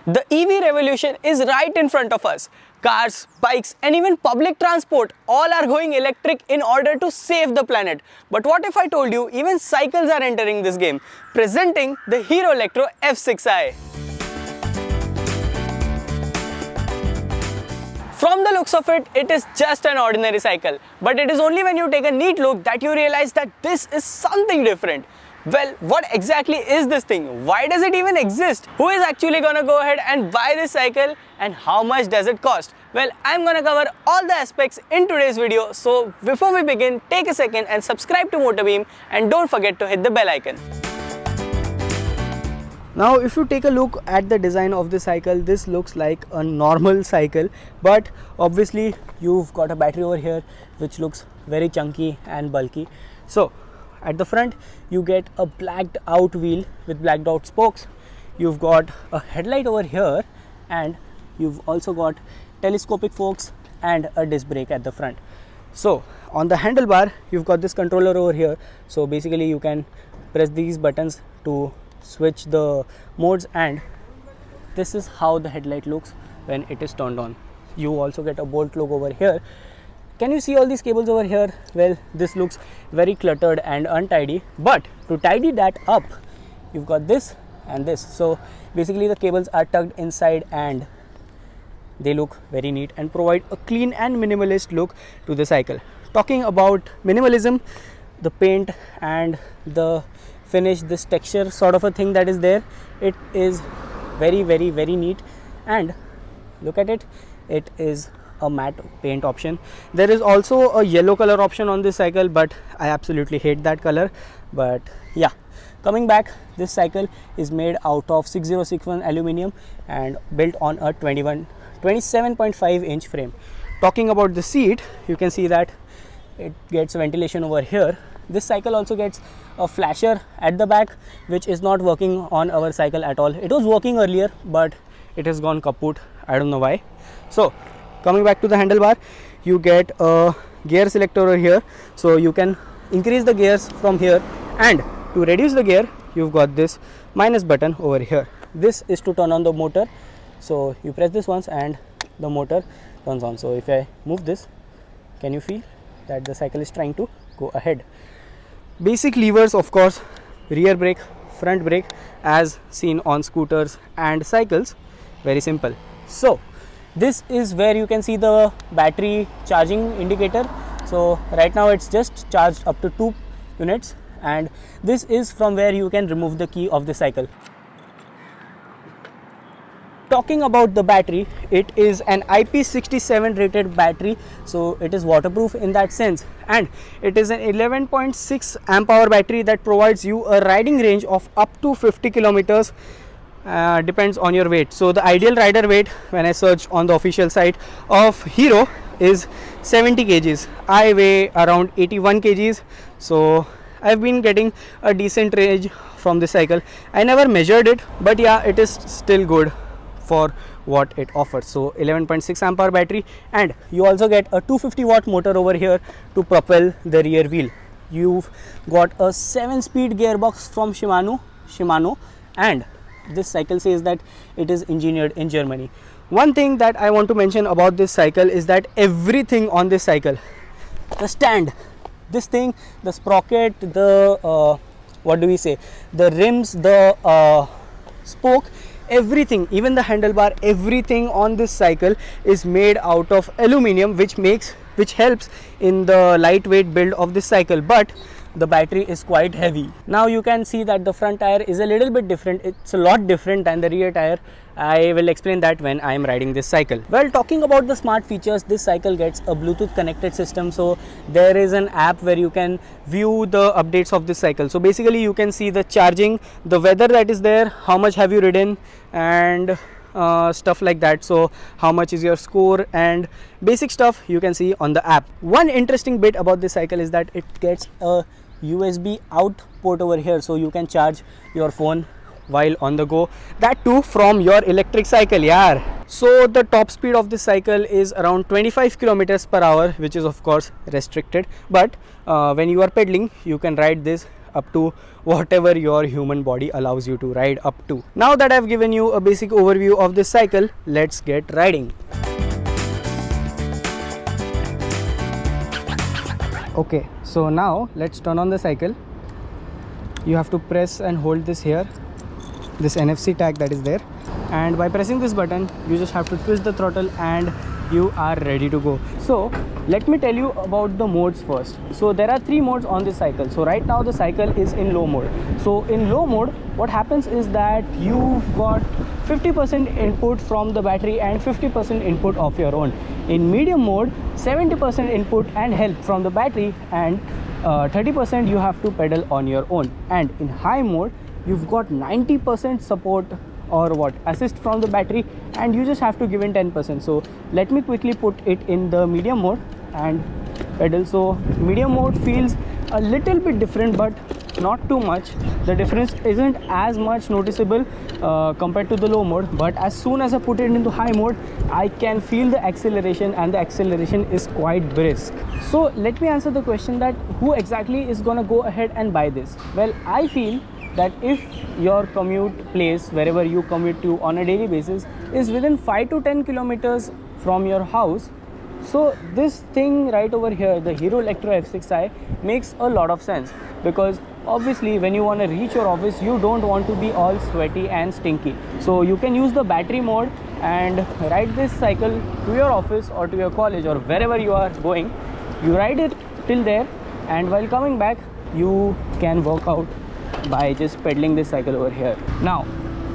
The EV revolution is right in front of us. Cars, bikes and even public transport all are going electric in order to save the planet. But what if I told you even cycles are entering this game? Presenting the Hero Lectro F6i. From the looks of it, it is just an ordinary cycle. But it is only when you take a neat look that you realize that this is something different. Well, what exactly is this thing? Why does it even exist? Who is actually gonna go ahead and buy this cycle and how much does it cost? Well, I'm gonna cover all the aspects in today's video. So before we begin, take a second and subscribe to MotorBeam and don't forget to hit the bell icon. Now if you take a look at the design of the cycle, this looks like a normal cycle, but obviously you've got a battery over here which looks very chunky and bulky. So at the front you get a blacked out wheel with blacked out spokes. You've got a headlight over here and you've also got telescopic forks and a disc brake at the front. So on the handlebar you've got this controller over here. So basically you can press these buttons to switch the modes, and this is how the headlight looks when it is turned on. You also get a Bolt logo over here. Can you see all these cables over here? Well, this looks very cluttered and untidy, but to tidy that up, you've got this and this. So basically the cables are tucked inside and they look very neat and provide a clean and minimalist look to the cycle. Talking about minimalism, the paint and the finish, this texture sort of a thing that is there, it is very neat. And look at it, it is a matte paint option. There is also a yellow color option on this cycle, but I absolutely hate that color. But yeah, coming back, this cycle is made out of 6061 aluminum and built on a 27.5 inch frame. Talking about the seat, you can see that it gets ventilation over here. This cycle also gets a flasher at the back, which is not working on our cycle at all. It was working earlier, but it has gone kaput. I don't know why. So coming back to the handlebar, you get a gear selector over here, so you can increase the gears from here, and to reduce the gear you've got this minus button over here. This is to turn on the motor. So you press this once and the motor turns on. So if I move this, can you feel that the cycle is trying to go ahead? Basic levers, of course, rear brake, front brake, as seen on scooters and cycles. Very simple. So this is where you can see the battery charging indicator. So right now it's just charged up to 2 units, and this is from where you can remove the key of the cycle. Talking about the battery, it is an IP67 rated battery, so it is waterproof in that sense, and it is an 11.6 amp hour battery that provides you a riding range of up to 50 kilometers. Depends on your weight. So the ideal rider weight, when I search on the official site of Hero, is 70 kgs. I weigh around 81 kgs, so I've been getting a decent range from this cycle. I never measured it, but yeah, it is still good for what it offers. So 11.6 amp hour battery, and you also get a 250 watt motor over here to propel the rear wheel. You've got a 7-speed gearbox from Shimano, and this cycle says that it is engineered in Germany. One thing that I want to mention about this cycle is that everything on this cycle, the stand, this thing, the sprocket, the what do we say, the rims, the spoke, everything, even the handlebar, everything on this cycle is made out of aluminum, which helps in the lightweight build of this cycle, but the battery is quite heavy. Now you can see that the front tire is a little bit different. It's a lot different than the rear tire. I will explain that when I am riding this cycle. Well, talking about the smart features, this cycle gets a Bluetooth connected system. So there is an app where you can view the updates of this cycle. So basically you can see the charging, the weather that is there, how much have you ridden, and stuff like that. So how much is your score and basic stuff you can see on the app. One interesting bit about this cycle is that it gets a USB out port over here, so you can charge your phone while on the go, that too from your electric cycle. So the top speed of this cycle is around 25 km/h, which is of course restricted, but when you are pedaling you can ride this up to whatever your human body allows you to ride up to. Now that I've given you a basic overview of this cycle, let's get riding. Okay, so now let's turn on the cycle. You have to press and hold this here, this NFC tag that is there, and by pressing this button you just have to twist the throttle and you are ready to go. So let me tell you about the modes first. So there are 3 modes on this cycle. So right now the cycle is in low mode. So in low mode, what happens is that you've got 50% input from the battery and 50% input of your own. In medium mode, 70% input and help from the battery, and 30% you have to pedal on your own. And in high mode, you've got 90% support or assist from the battery, and you just have to give in 10%. So let me quickly put it in the medium mode and pedal. So medium mode feels a little bit different, but not too much. The difference isn't as much noticeable compared to the low mode, but as soon as I put it into high mode, I can feel the acceleration, and the acceleration is quite brisk. So let me answer the question that who exactly is gonna go ahead and buy this. Well, I feel that if your commute place, wherever you commute to on a daily basis, is within 5 to 10 kilometers from your house, so this thing right over here, the Hero Lectro F6i, makes a lot of sense, because obviously when you want to reach your office, you don't want to be all sweaty and stinky. So you can use the battery mode and ride this cycle to your office or to your college or wherever you are going. You ride it till there, and while coming back you can work out by just pedaling this cycle over here. Now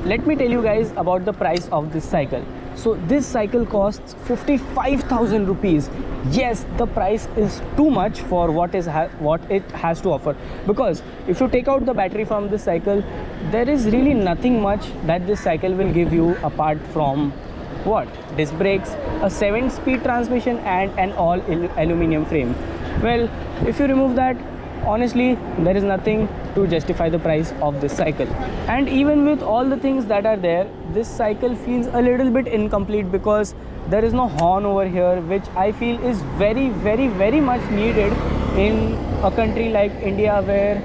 let me tell you guys about the price of this cycle. So this cycle costs 55,000 rupees. Yes, the price is too much for what it has to offer, because if you take out the battery from this cycle, there is really nothing much that this cycle will give you apart from disc brakes, a 7-speed transmission, and an all aluminum frame. Well, if you remove that, honestly there is nothing to justify the price of this cycle. And even with all the things that are there, this cycle feels a little bit incomplete, because there is no horn over here, which I feel is very, very, very much needed in a country like India, where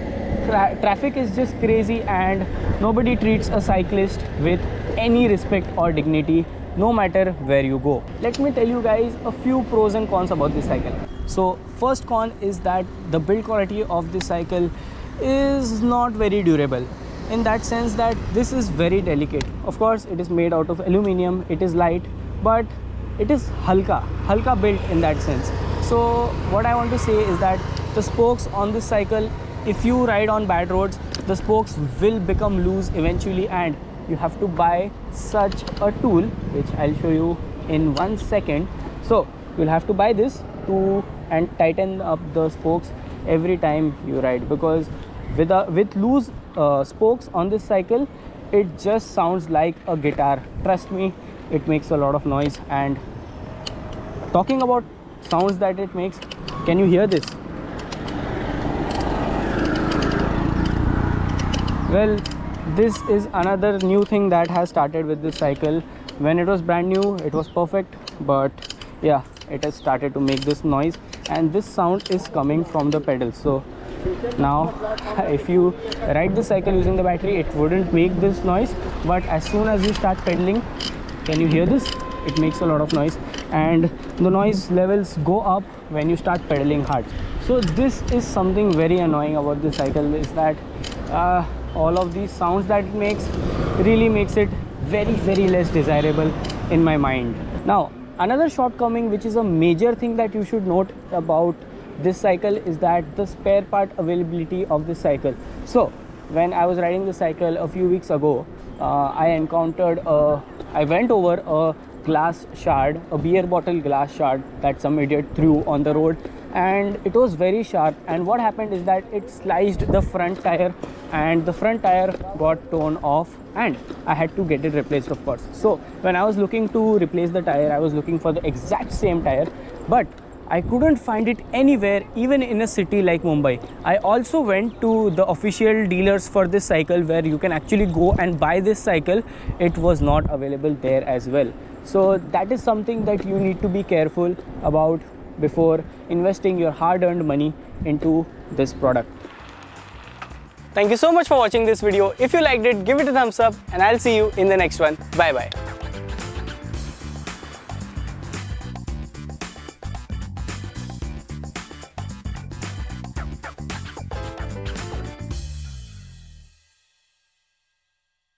traffic is just crazy and nobody treats a cyclist with any respect or dignity, no matter where you go. Let me tell you guys a few pros and cons about this cycle. So first con is that the build quality of this cycle is not very durable, in that sense that this is very delicate. Of course it is made out of aluminum, it is light, but it is halka built in that sense. So what I want to say is that the spokes on this cycle, if you ride on bad roads, the spokes will become loose eventually, and you have to buy such a tool, which I'll show you in 1 second. So you'll have to buy this and tighten up the spokes every time you ride, because with loose spokes on this cycle, it just sounds like a guitar. Trust me, it makes a lot of noise. And talking about sounds that it makes, can you hear this? Well, this is another new thing that has started with this cycle. When it was brand new, it was perfect, but yeah, it has started to make this noise, and this sound is coming from the pedals. So now if you ride the cycle using the battery, it wouldn't make this noise, but as soon as you start pedaling, can you hear this? It makes a lot of noise, and the noise levels go up when you start pedaling hard. So this is something very annoying about this cycle, is that all of these sounds that it makes really makes it very, very less desirable in my mind. Now another shortcoming, which is a major thing that you should note about this cycle, is that the spare part availability of this cycle. So when I was riding the cycle a few weeks ago, I went over a glass shard, a beer bottle glass shard that some idiot threw on the road, and it was very sharp. And what happened is that it sliced the front tire, and the front tire got torn off, and I had to get it replaced, of course. So when I was looking to replace the tire, I was looking for the exact same tire, but I couldn't find it anywhere, even in a city like Mumbai. I also went to the official dealers for this cycle, where you can actually go and buy this cycle. It was not available there as well. So that is something that you need to be careful about before investing your hard-earned money into this product. Thank you so much for watching this video. If you liked it, give it a thumbs up and I'll see you in the next one. Bye bye.